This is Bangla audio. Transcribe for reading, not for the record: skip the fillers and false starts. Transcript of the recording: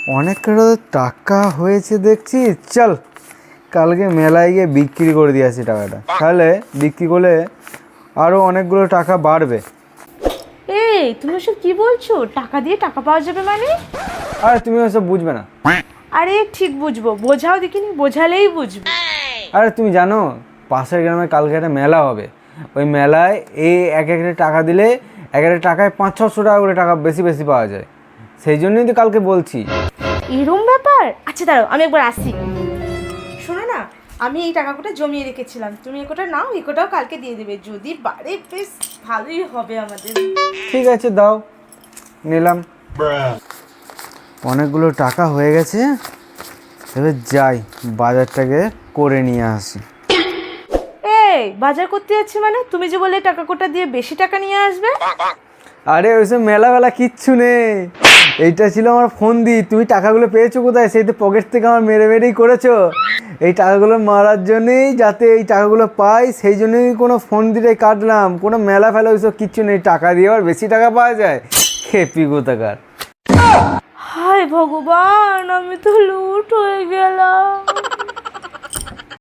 অনেকটা টাকা হয়েছে দেখছি, চল কালকে মেলায় গিয়ে বিক্রি করে দিয়ে আসি টাকাটা, তাহলে বিক্রি করলে আরও অনেকগুলো টাকা বাড়বে। এই তুমি ওসব কি বলছো? টাকা দিয়ে টাকা পাওয়া যাবে মানে? আর তুমি ওসব বুঝবে না। আরে ঠিক বুঝবো, বোঝাও দেখিনি, বোঝালেই বুঝবো। আরে তুমি জানো পাশের গ্রামে কালকে একটা মেলা হবে, ওই মেলায় এই এক একটা টাকা দিলে এক একটা টাকায় 500-600 টাকা করে টাকা বেশি বেশি পাওয়া যায়, সেই জন্যই তো কালকে বলছি। এরম ব্যাপার? আচ্ছা দাঁড়াও, আমি একবার আসি। শোনো না, আমি এই টাকাটা জমিয়ে রেখেছিলাম, তুমি একটা নাও, এটাও কালকে দিয়ে দেবে, যদি বাড়ে বেশ ভালোই হবে আমাদের। ঠিক আছে দাও, নিলাম। অনেকগুলো টাকা হয়ে গেছে, এবার যাই বাজারটাকে করে নিয়ে আসি। এই বাজার করতে যাচ্ছি মানে? তুমি যে বললে টাকা কোটা দিয়ে বেশি টাকা নিয়ে আসবে। আরে ওইসব মেলা কিচ্ছু নেই, এইটা ছিল আমার ফোন দি, তুমি টাকাগুলো পেয়েছো কোথায়? সেই তো পকেট থেকে আমার মেরে মেরেই করেছো। এই টাকাগুলো মারার জন্যেই, যাতে এই টাকাগুলো পাই সেই জন্যই কোনো ফোন দিয়ে কাটলাম, কোনো মেলা ফেলা ওইসব কিচ্ছু নেই, টাকা দিয়ে আবার বেশি টাকা পাওয়া যায়, খেপি কোথাকার। হায় ভগবান, আমি তো লুট হয়ে গেলাম।